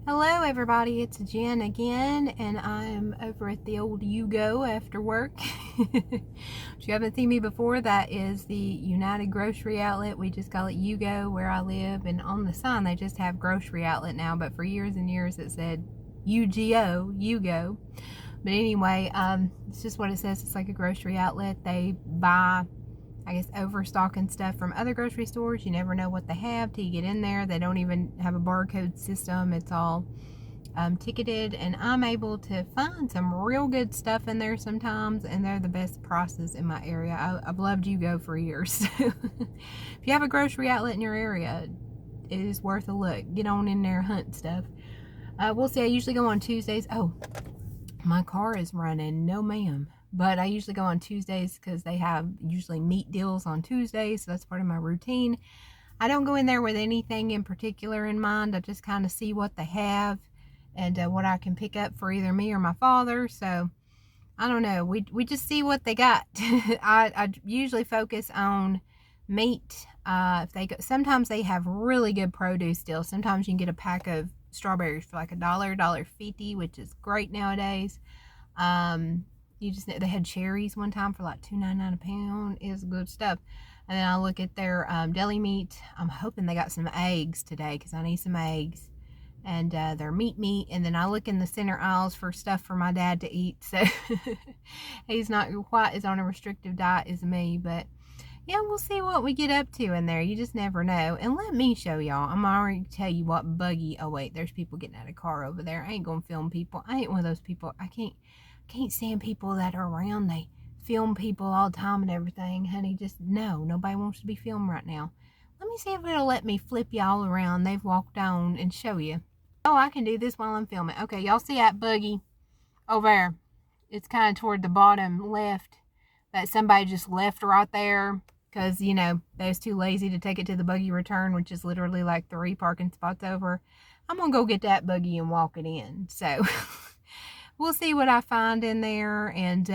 Hello everybody, it's Jen again, and I'm over at the old Yugo after work. If you haven't seen me before, that is the United Grocery Outlet. We just call it Yugo where I live, and on the sign they just have grocery outlet now, but for years and years it said UGO, Yugo. But anyway, it's just what it says. It's like a grocery outlet. They buy, I guess, overstocking stuff from other grocery stores. You never know what they have till you get in there. They don't even have a barcode system. It's all ticketed, and I'm able to find some real good stuff in there sometimes, and they're the best prices in my area. I've loved Yugo for years. If you have a grocery outlet in your area, it is worth a look. Get on in there, hunt stuff. We'll see. I usually go on Tuesdays. Oh, my car is running. No ma'am. But I usually go on Tuesdays because they have usually meat deals on Tuesdays, so that's part of my routine. I don't go in there with anything in particular in mind. I just kind of see what they have and what I can pick up for either me or my father. So I don't know. We just see what they got. I usually focus on meat. Sometimes they have really good produce still. Sometimes you can get a pack of strawberries for like $1.50, which is great nowadays. They had cherries one time for like $2.99 a pound. Is good stuff. And then I look at their deli meat. I'm hoping they got some eggs today because I need some eggs. And their meat. And then I look in the center aisles for stuff for my dad to eat. So he's not quite as on a restrictive diet as me. But yeah, we'll see what we get up to in there. You just never know. And let me show y'all. I'm already tell you what buggy. Oh wait, there's people getting out of the car over there. I ain't gonna film people. I ain't one of those people. I can't stand people that are around. They film people all the time and everything. Honey, just no. Nobody wants to be filmed right now. Let me see if it'll let me flip y'all around. They've walked on and show you. Oh, I can do this while I'm filming. Okay, y'all see that buggy over there? It's kind of toward the bottom left. That somebody just left right there because, you know, they was too lazy to take it to the buggy return, which is literally like 3 parking spots over. I'm going to go get that buggy and walk it in. So we'll see what I find in there, and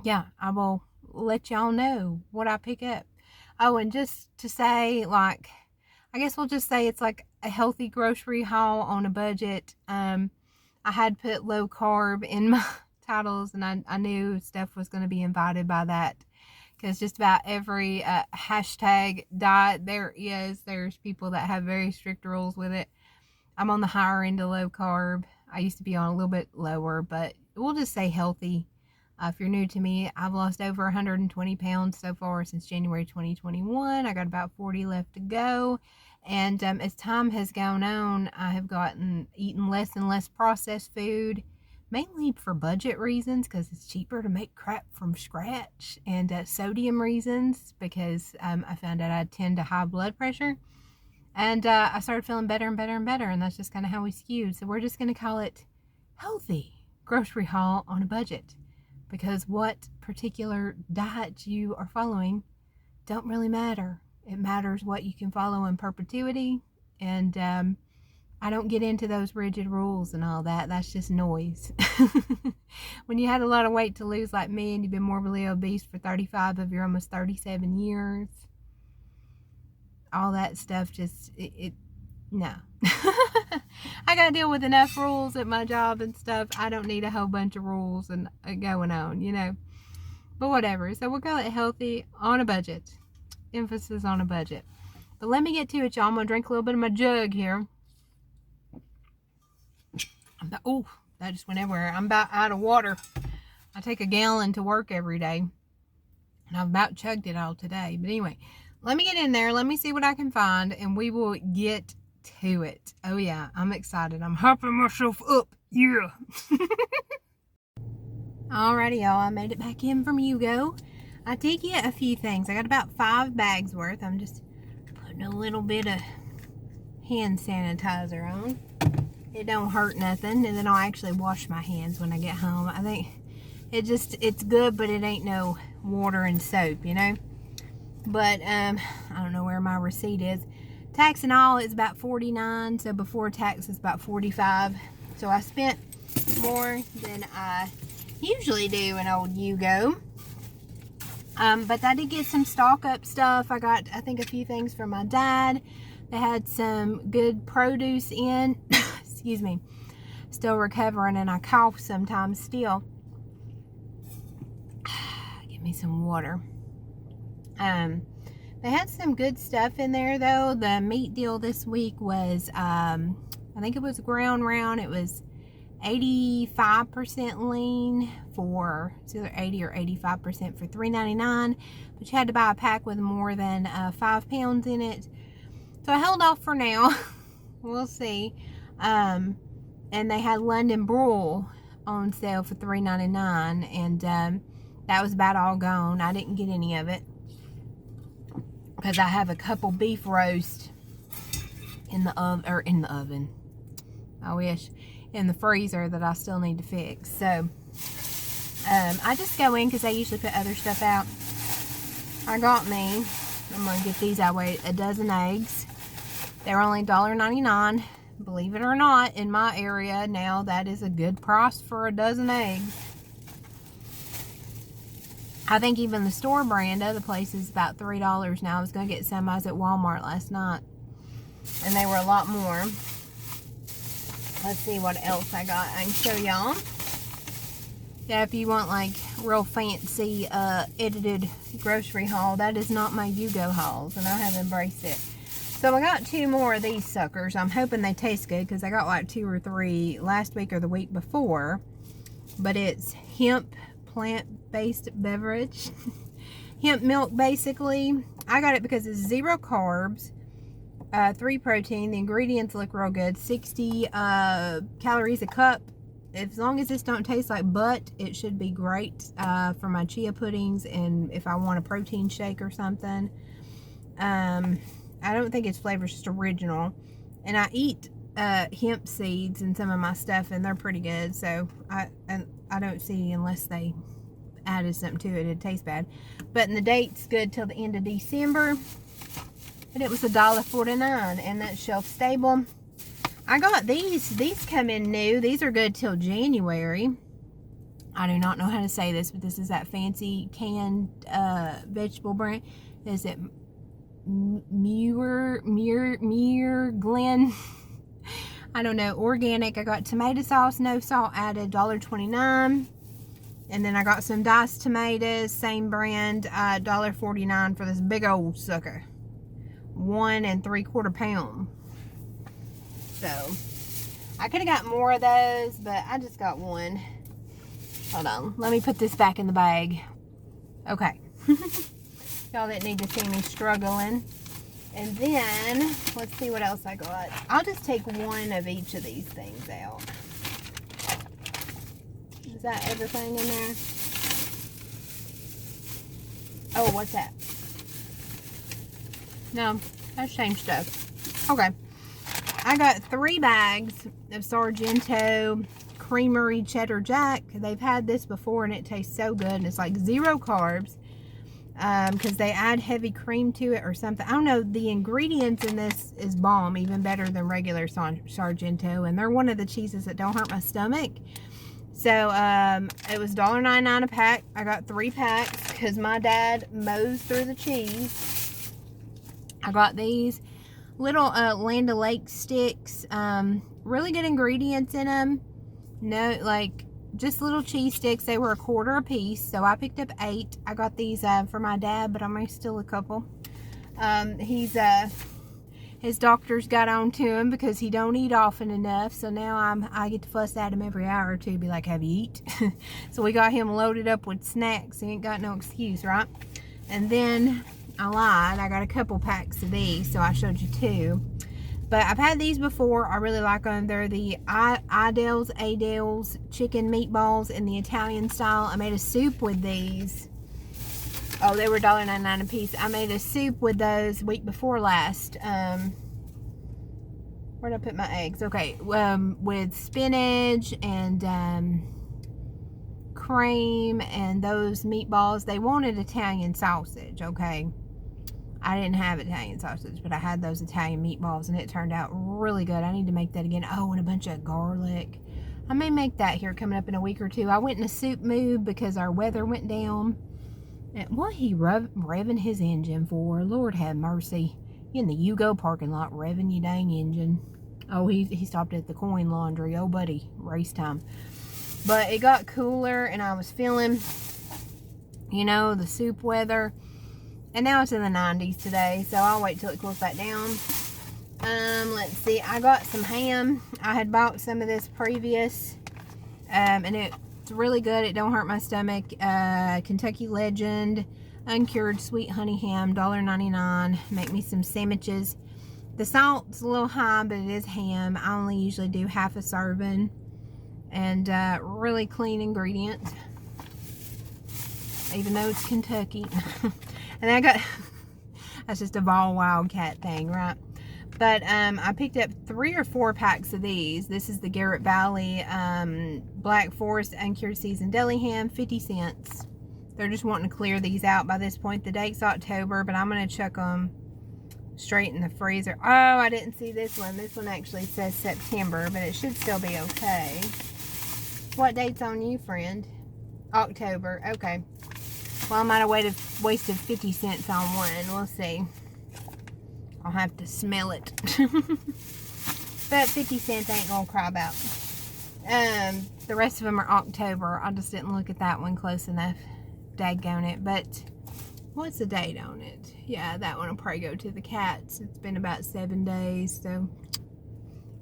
yeah, I will let y'all know what I pick up. Oh, and just to say, like, I guess we'll just say it's like a healthy grocery haul on a budget. I had put low carb in my titles, and I knew Steph was going to be invited by that, because just about every hashtag diet there's people that have very strict rules with it. I'm on the higher end of low carb. I used to be on a little bit lower, but we'll just say healthy. If you're new to me, I've lost over 120 pounds so far since January 2021. I got about 40 left to go. And as time has gone on, I have eaten less and less processed food, mainly for budget reasons, because it's cheaper to make crap from scratch, and sodium reasons, because I found out I tend to high blood pressure. And I started feeling better and better and better, and that's just kind of how we skewed. So we're just going to call it healthy grocery haul on a budget, because what particular diet you are following don't really matter. It matters what you can follow in perpetuity, and I don't get into those rigid rules and all that. That's just noise. When you had a lot of weight to lose like me, and you've been morbidly obese for 35 of your almost 37 years, all that stuff just, no. I gotta deal with enough rules at my job and stuff. I don't need a whole bunch of rules and going on, you know. But whatever. So we'll call it healthy on a budget. Emphasis on a budget. But let me get to it, y'all. I'm gonna drink a little bit of my jug here. Oh, that just went everywhere. I'm about out of water. I take a gallon to work every day, and I've about chugged it all today. But anyway, let me get in there. Let me see what I can find, and we will get to it. Oh yeah, I'm excited. I'm hyping myself up. Yeah. Alrighty, y'all. I made it back in from Yugo. I did get a few things. I got about 5 bags worth. I'm just putting a little bit of hand sanitizer on. It don't hurt nothing, and then I'll actually wash my hands when I get home. I think it's good, but it ain't no water and soap, you know. But I don't know where my receipt is. Tax and all is about $49, so before tax is about $45. So I spent more than I usually do in old Yugo. But I did get some stock up stuff. I got, I think, a few things for my dad. They had some good produce in. Excuse me. Still recovering, and I cough sometimes still. Give me some water. They had some good stuff in there, though. The meat deal this week was, I think it was ground round. It was 85% lean for, it's either 80 or 85% for $3.99. But you had to buy a pack with more than 5 pounds in it. So I held off for now. We'll see. And they had London broil on sale for $3.99, and that was about all gone. I didn't get any of it because I have a couple beef roast in the oven. I wish, in the freezer that I still need to fix. So I just go in because I usually put other stuff out. I got me, I'm gonna get these out. Wait, a dozen eggs. They were only $1.99. Believe it or not, in my area now, that is a good price for a dozen eggs. I think even the store brand, other places, is about $3 now. I was going to get some. I was at Walmart last night, and they were a lot more. Let's see what else I got. I can show y'all. Yeah, if you want like real fancy edited grocery haul, that is not my Yugo hauls, and I have embraced it. So I got 2 more of these suckers. I'm hoping they taste good because I got like 2 or 3 last week or the week before. But it's hemp plant-based beverage. Hemp milk, basically. I got it because it's 0 carbs, 3 protein. The ingredients look real good. 60 calories a cup. As long as this don't taste like butt, it should be great for my chia puddings and if I want a protein shake or something. I don't think it's flavored, it's just original. And I eat hemp seeds in some of my stuff, and they're pretty good. So I don't see, unless they added something to it, it'd taste bad. But the date's good till the end of December. And it was $1.49, and that's shelf stable. I got these. These come in new. These are good till January. I do not know how to say this, but this is that fancy canned vegetable brand. Is it Muir Glen? I don't know. Organic. I got tomato sauce, no salt added, $1.29. And then I got some diced tomatoes, same brand, $1.49 for this big old sucker. 1 3/4 pound. So I could have got more of those, but I just got 1. Hold on. Let me put this back in the bag. Okay. Y'all didn't need to see me struggling. And then, let's see what else I got. I'll just take 1 of each of these things out. Is that everything in there? Oh, what's that? No, that's same stuff. Okay. I got 3 bags of Sargento Creamery Cheddar Jack. They've had this before, and it tastes so good. And it's like 0 carbs. Because they add heavy cream to it or something. I don't know. The ingredients in this is bomb, even better than regular Sargento, and they're one of the cheeses that don't hurt my stomach. So it was $1.99 a pack. I got 3 packs because my dad mows through the cheese. I got these little Land O'Lakes sticks. Really good ingredients in them. No, like, just little cheese sticks. They were $1.25 a piece, so I picked up 8. I got these for my dad, but I may steal a couple. His doctor's got on to him because he don't eat often enough, so now I get to fuss at him every hour or two, be like, have you eat? So we got him loaded up with snacks. He ain't got no excuse, right? And then I lied. I got a couple packs of these, so I showed you 2. But I've had these before. I really like them. They're the Adele's chicken meatballs in the Italian style. I made a soup with these. Oh, they were $1.99 a piece. I made a soup with those week before last. Where'd I put my eggs? Okay, with spinach and cream and those meatballs. They wanted Italian sausage, okay? I didn't have Italian sausage, but I had those Italian meatballs, and it turned out really good. I need to make that again. Oh, and a bunch of garlic. I may make that here coming up in a week or 2. I went in a soup mood because our weather went down. And what he revving his engine for? Lord have mercy. You in the Yugo parking lot revving your dang engine. Oh, he stopped at the coin laundry. Oh, buddy, race time. But it got cooler, and I was feeling, you know, the soup weather. And now it's in the 90s today, so I'll wait till it cools back down. Let's see. I got some ham. I had bought some of this previous, and it's really good. It don't hurt my stomach. Kentucky Legend uncured sweet honey ham, $1.99. Make me some sandwiches. The salt's a little high, but it is ham. I only usually do half a serving. And really clean ingredients, even though it's Kentucky. And I got, that's just a Vol Wildcat thing, right? But I picked up 3 or 4 packs of these. This is the Garrett Valley Black Forest uncured seasoned deli ham, 50 cents. They're just wanting to clear these out by this point. The date's October, but I'm going to chuck them straight in the freezer. Oh, I didn't see this one. This one actually says September, but it should still be okay. What date's on you, friend? October. Okay. Well, I might have wasted 50 cents on one. We'll see. I'll have to smell it. But 50 cents ain't gonna cry about. The rest of them are October. I just didn't look at that one close enough. Daggone it. But what's the date on it? Yeah, that one will probably go to the cats. It's been about 7 days, so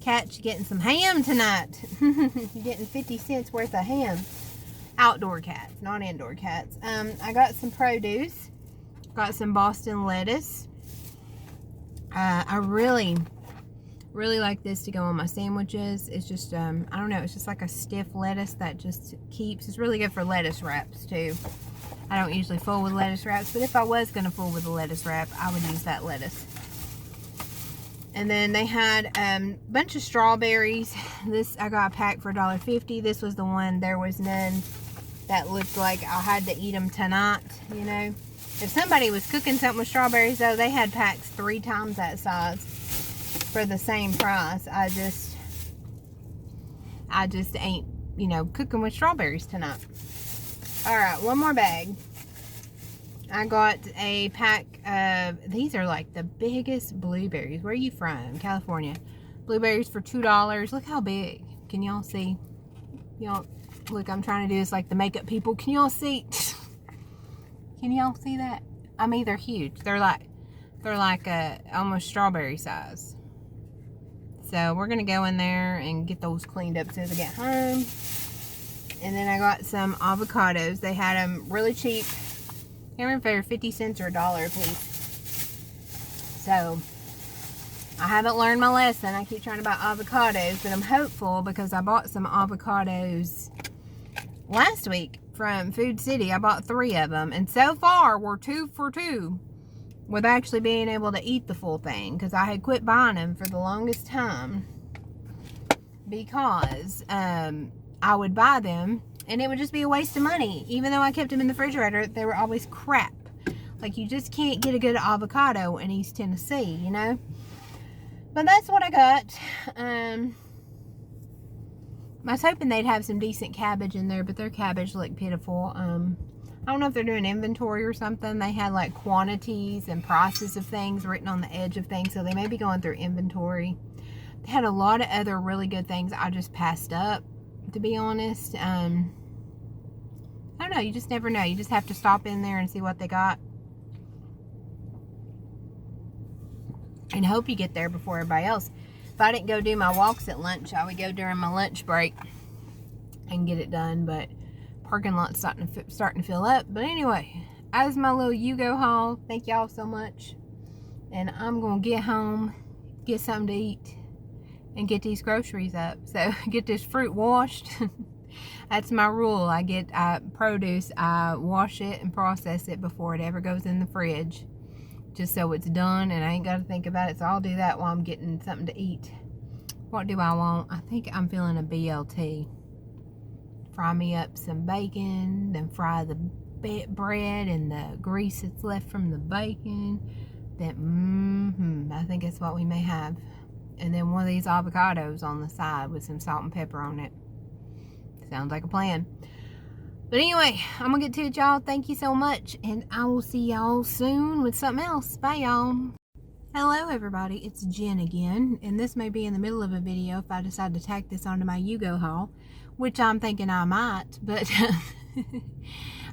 cats, you're getting some ham tonight. You're getting 50 cents worth of ham. Outdoor cats, not indoor cats. I got some produce. Got some Boston lettuce. I really like this to go on my sandwiches. It's just, I don't know, it's just like a stiff lettuce that just keeps. It's really good for lettuce wraps too. I don't usually fool with lettuce wraps, but if I was going to fool with a lettuce wrap, I would use that lettuce. And then they had a bunch of strawberries. This, I got a pack for $1.50. This was the one, there was none that looked like I had to eat them tonight, you know. If somebody was cooking something with strawberries, though, they had packs 3 times that size for the same price. I just ain't, you know, cooking with strawberries tonight. Alright, one more bag. I got a pack of, these are like the biggest blueberries. Where are you from? California. Blueberries for $2. Look how big. Can y'all see? Y'all, look, I'm trying to do this like the makeup people. Can y'all see? Can y'all see that? I mean, they're huge. They're like almost strawberry size. So we're going to go in there and get those cleaned up as soon as I get home. And then I got some avocados. They had them really cheap. I can't remember if they were 50 cents or $1 a piece. So, I haven't learned my lesson. I keep trying to buy avocados, but I'm hopeful because I bought some avocados last week from Food City. I bought 3 of them, and so far we're 2 for 2 with actually being able to eat the full thing, because I had quit buying them for the longest time because I would buy them and it would just be a waste of money. Even though I kept them in the refrigerator, they were always crap. Like, you just can't get a good avocado in East Tennessee, you know. But that's what I got. I was hoping they'd have some decent cabbage in there, but their cabbage looked pitiful. I don't know if they're doing inventory or something. They had like quantities and prices of things written on the edge of things, so they may be going through inventory. They had a lot of other really good things I just passed up, to be honest. I don't know, you just never know. You just have to stop in there and see what they got, and hope you get there before everybody else. If I didn't go do my walks at lunch, I would go during my lunch break and get it done, but parking lot's starting to fill up. But anyway, as my little Yugo haul, thank y'all so much, and I'm gonna get home, get something to eat, and get these groceries up. So get this fruit washed. That's my rule. I get produce, I wash it and process it before it ever goes in the fridge, just so it's done and I ain't got to think about it. So I'll do that while I'm getting something to eat. What do I want? I think I'm feeling a BLT. Fry me up some bacon, then fry the bread and the grease that's left from the bacon. Then, I think that's what we may have. And then one of these avocados on the side with some salt and pepper on it. Sounds like a plan. But anyway, I'm gonna get to it, y'all. Thank you so much, and I will see y'all soon with something else. Bye, y'all. Hello everybody, it's Jen again, and this may be in the middle of a video if I decide to tack this onto my Yugo haul, which I'm thinking I might, but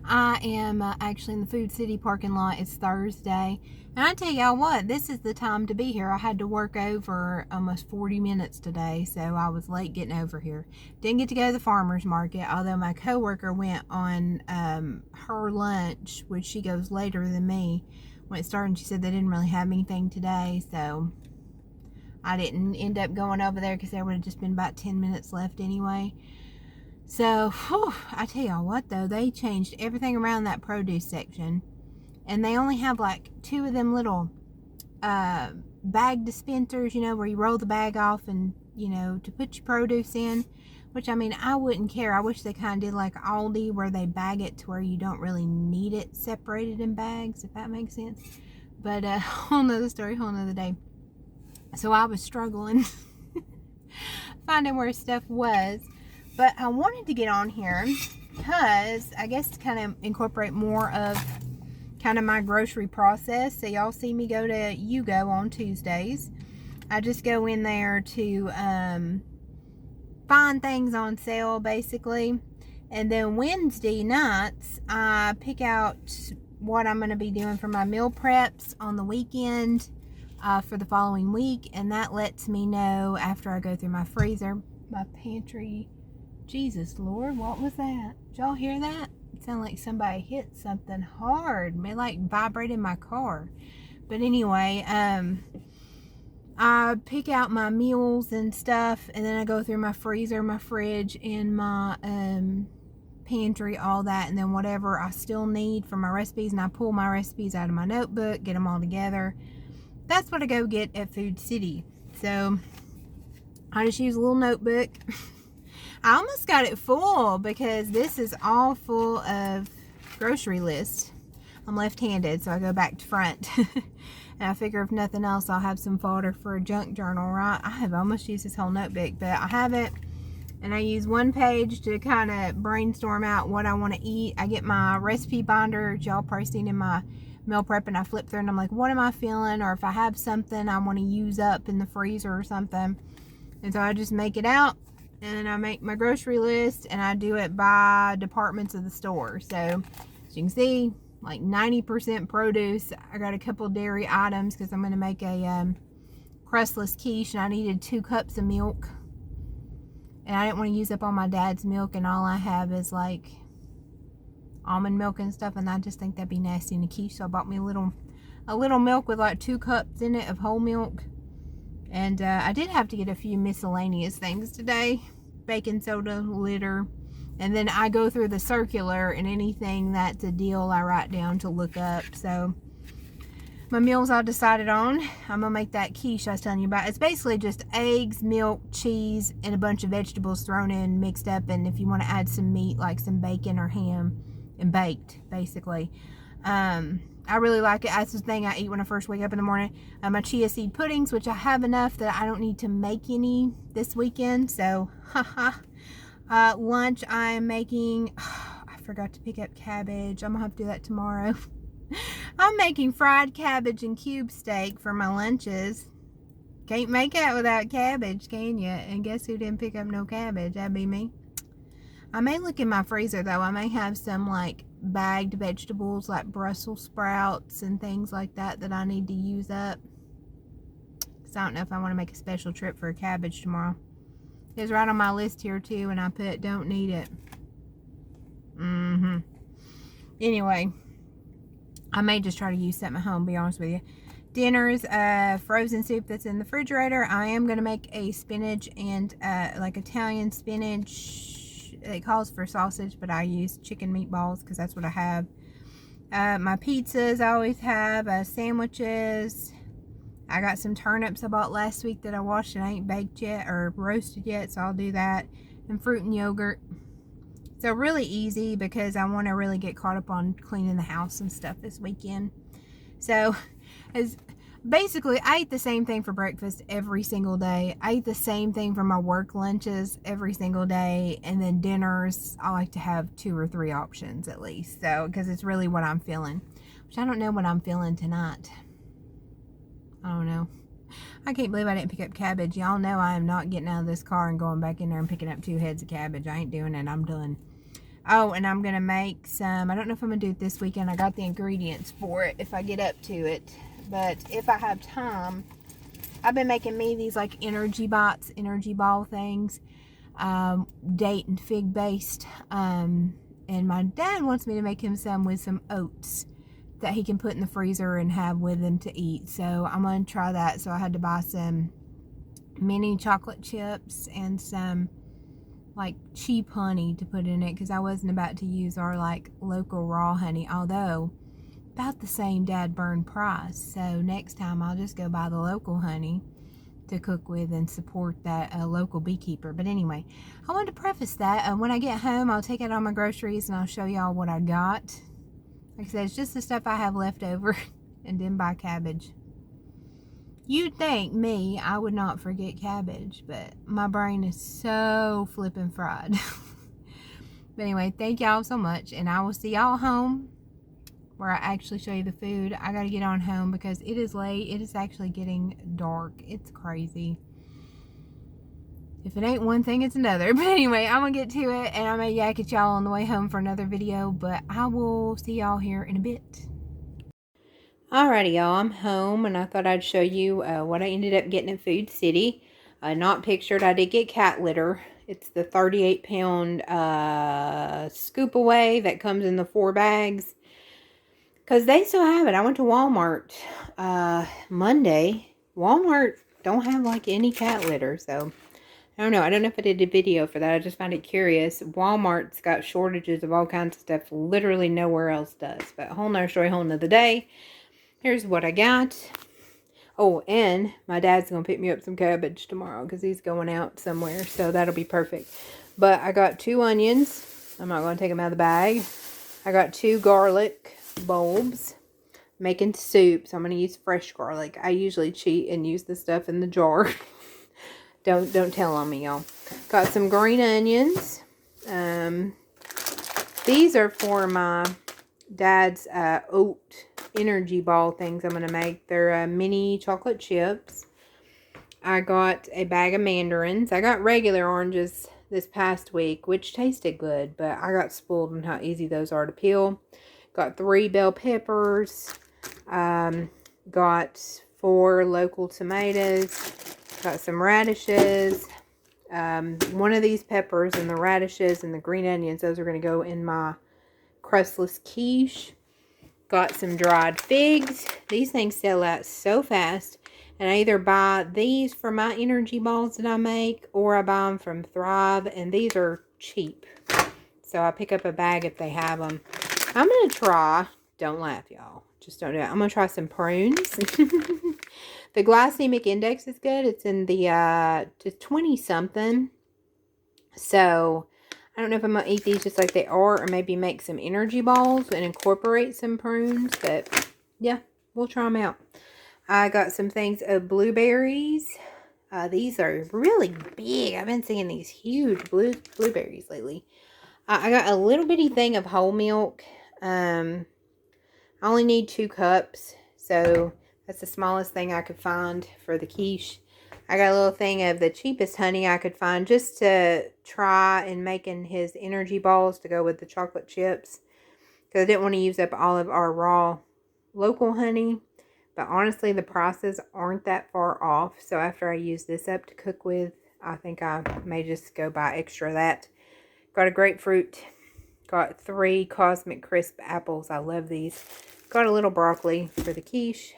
I am actually in the Food City parking lot. It's Thursday, and I tell y'all what, this is the time to be here. I had to work over almost 40 minutes today, so I was late getting over here. Didn't get to go to the farmer's market, although my coworker went on her lunch, which she goes later than me. When it started, she said they didn't really have anything today, so I didn't end up going over there because there would have just been about 10 minutes left anyway. So, whew, I tell y'all what though, they changed everything around that produce section, and they only have like 2 of them little bag dispensers, you know, where you roll the bag off and, you know, to put your produce in. Which, I mean, I wouldn't care. I wish they kind of did like Aldi, where they bag it to where you don't really need it separated in bags, if that makes sense. But whole nother story, whole nother day. So I was struggling finding where stuff was. But I wanted to get on here because I guess to kind of incorporate more of kind of my grocery process. So y'all see me go to Yugo on Tuesdays. I just go in there to find things on sale basically, and then Wednesday nights I pick out what I'm going to be doing for my meal preps on the weekend for the following week, and that lets me know after I go through my freezer, my pantry. Jesus Lord, what was that? Did y'all hear that? It sounded like somebody hit something hard. It like vibrated my car. But anyway, I pick out my meals and stuff, and then I go through my freezer, my fridge, and my pantry, all that, and then whatever I still need for my recipes, and I pull my recipes out of my notebook, get them all together. That's what I go get at Food City. So I just use a little notebook. I almost got it full because this is all full of grocery lists. I'm left-handed, so I go back to front. And I figure if nothing else, I'll have some fodder for a junk journal, right? I have almost used this whole notebook, but I have it. And I use one page to kind of brainstorm out what I want to eat. I get my recipe binder, y'all probably seen in my meal prep, and I flip through and I'm like, what am I feeling? Or if I have something I want to use up in the freezer or something. And so I just make it out, and I make my grocery list, and I do it by departments of the store. So as you can see, like 90% produce. I got a couple dairy items because I'm going to make a crustless quiche, and I needed 2 cups of milk, and I didn't want to use up all my dad's milk, and all I have is like almond milk and stuff, and I just think that'd be nasty in a quiche. So I bought me a little milk with like 2 cups in it of whole milk. And I did have to get a few miscellaneous things today. Baking soda, litter. And then I go through the circular, and anything that's a deal I write down to look up. So my meals I decided on. I'm going to make that quiche I was telling you about. It's basically just eggs, milk, cheese, and a bunch of vegetables thrown in, mixed up. And if you want to add some meat, like some bacon or ham, and baked, basically. I really like it. That's the thing I eat when I first wake up in the morning. My chia seed puddings, which I have enough that I don't need to make any this weekend. So, lunch I am making, I forgot to pick up cabbage. I'm going to have to do that tomorrow. I'm making fried cabbage and cube steak for my lunches. Can't make that without cabbage, can you? And guess who didn't pick up no cabbage? That'd be me. I may look in my freezer though. I may have some like bagged vegetables like Brussels sprouts and things like that I need to use up. Because I don't know if I want to make a special trip for a cabbage tomorrow. It's right on my list here too, and I put don't need it. Anyway, I may just try to use something at home, be honest with you. Dinner's frozen soup that's in the refrigerator. I am going to make a spinach and like Italian spinach. It calls for sausage, but I use chicken meatballs because that's what I have. My pizzas I always have. Sandwiches. I got some turnips I bought last week that I washed and I ain't baked yet or roasted yet, so I'll do that. And fruit and yogurt. So really easy because I want to really get caught up on cleaning the house and stuff this weekend. So as basically, I eat the same thing for breakfast every single day. I eat the same thing for my work lunches every single day. And then dinners, I like to have 2 or 3 options at least. So, because it's really what I'm feeling. Which I don't know what I'm feeling tonight. I don't know. I can't believe I didn't pick up cabbage. Y'all know I am not getting out of this car and going back in there and picking up 2 heads of cabbage. I ain't doing it. I'm done. Oh, and I'm going to make some, I don't know if I'm going to do it this weekend. I got the ingredients for it if I get up to it. But if I have time, I've been making me these like energy bots, energy ball things. Date and fig based. And my dad wants me to make him some with some oats that he can put in the freezer and have with him to eat. So I'm going to try that. So I had to buy some mini chocolate chips and some like cheap honey to put in it because I wasn't about to use our like local raw honey, although about the same dad burn price. So next time I'll just go buy the local honey to cook with and support that local beekeeper. But anyway, I wanted to preface that when I get home I'll take out all my groceries and I'll show y'all what I got. Like I said, it's just the stuff I have left over and then buy cabbage. You'd think me, I would not forget cabbage, but my brain is so flippin' fried. But anyway, thank y'all so much, and I will see y'all home where I actually show you the food. I gotta get on home because it is late. It is actually getting dark. It's crazy. If it ain't one thing, it's another. But anyway, I'm gonna get to it, and I may yak at y'all on the way home for another video, but I will see y'all here in a bit. Alrighty, y'all, I'm home, and I thought I'd show you what I ended up getting at Food City. Not pictured, I did get cat litter. It's the 38-pound scoop away that comes in the 4 bags. Because they still have it. I went to Walmart Monday. Walmart don't have like any cat litter, so I don't know. I don't know if I did a video for that. I just found it curious. Walmart's got shortages of all kinds of stuff. Literally nowhere else does. But whole nother story, whole nother day. Here's what I got. Oh, and my dad's going to pick me up some cabbage tomorrow because he's going out somewhere. So that'll be perfect. But I got 2 onions. I'm not going to take them out of the bag. I got 2 garlic bulbs. Making soup. So I'm going to use fresh garlic. I usually cheat and use the stuff in the jar. Don't tell on me, y'all. Got some green onions. These are for my dad's oat energy ball things I'm going to make. They're mini chocolate chips. I got a bag of mandarins. I got regular oranges this past week, which tasted good, but I got spoiled on how easy those are to peel. Got 3 bell peppers. Got 4 local tomatoes. Got some radishes. One of these peppers and the radishes and the green onions, those are going to go in my crustless quiche. Got some dried figs. These things sell out so fast. And I either buy these for my energy balls that I make, or I buy them from Thrive. And these are cheap. So I pick up a bag if they have them. I'm going to try, don't laugh y'all, just don't do it. I'm going to try some prunes. The glycemic index is good. It's in the to 20 something. So I don't know if I'm going to eat these just like they are, or maybe make some energy balls and incorporate some prunes. But yeah, we'll try them out. I got some things of blueberries. These are really big. I've been seeing these huge blueberries lately. I got a little bitty thing of whole milk. I only need 2 cups. So that's the smallest thing I could find for the quiche. I got a little thing of the cheapest honey I could find just to try in making his energy balls to go with the chocolate chips. Because I didn't want to use up all of our raw local honey. But honestly, the prices aren't that far off. So after I use this up to cook with, I think I may just go buy extra of that. Got a grapefruit. Got 3 Cosmic Crisp apples. I love these. Got a little broccoli for the quiche.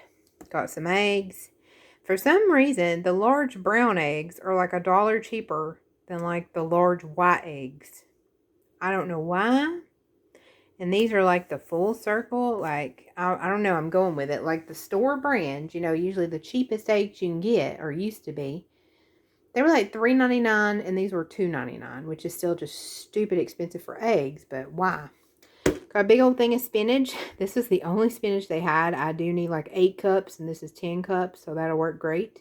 Got some eggs. For some reason, the large brown eggs are like $1 cheaper than like the large white eggs. I don't know why. And these are like the full circle. Like, I don't know. I'm going with it. Like the store brand, you know, usually the cheapest eggs you can get, or used to be. They were like $3.99 and these were $2.99, which is still just stupid expensive for eggs, but why? Got a big old thing of spinach. This is the only spinach they had. I do need like 8 cups and this is 10 cups, so that'll work great.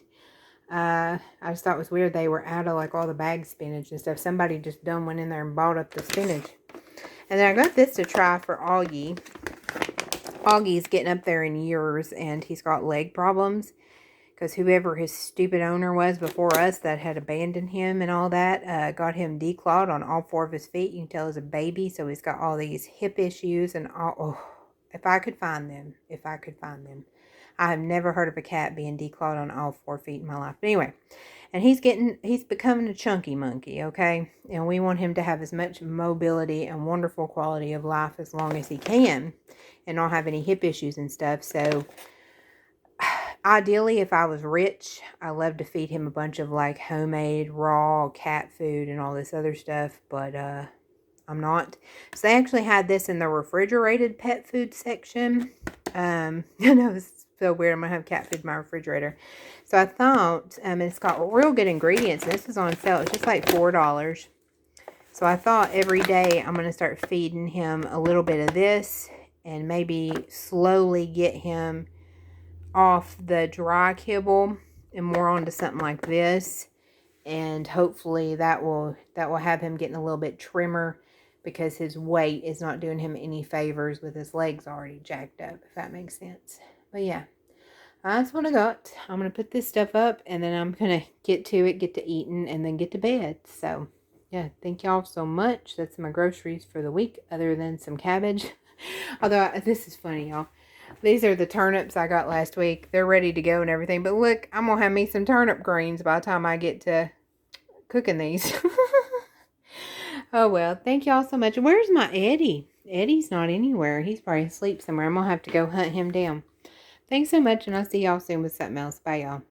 I just thought it was weird they were out of like all the bagged spinach and stuff. Somebody just done went in there and bought up the spinach. And then I got this to try for Augie. Augie's getting up there in years and he's got leg problems. because whoever his stupid owner was before us that had abandoned him and all that, got him declawed on all 4 of his feet. You can tell he's a baby, so he's got all these hip issues and all. Oh, if I could find them. I have never heard of a cat being declawed on all 4 feet in my life. But anyway, and he's becoming a chunky monkey, okay? And we want him to have as much mobility and wonderful quality of life as long as he can and not have any hip issues and stuff. So ideally, if I was rich, I love to feed him a bunch of like homemade raw cat food and all this other stuff, but I'm not. So they actually had this in the refrigerated pet food section. I know it's so weird. I'm gonna have cat food in my refrigerator. So I thought, it's got real good ingredients. This is on sale. It's just like $4. So I thought every day I'm gonna start feeding him a little bit of this and maybe slowly get him off the dry kibble and more onto something like this, and hopefully that will have him getting a little bit trimmer, because his weight is not doing him any favors with his legs already jacked up, if that makes sense. But yeah, that's what I got. I'm gonna put this stuff up and then I'm gonna get to eating and then get to bed. So yeah, thank y'all so much. That's my groceries for the week, other than some cabbage. Although this is funny, y'all. These are the turnips I got last week. They're ready to go and everything. But look, I'm going to have me some turnip greens by the time I get to cooking these. Oh, well. Thank y'all so much. Where's my Eddie? Eddie's not anywhere. He's probably asleep somewhere. I'm going to have to go hunt him down. Thanks so much, and I'll see y'all soon with something else. Bye, y'all.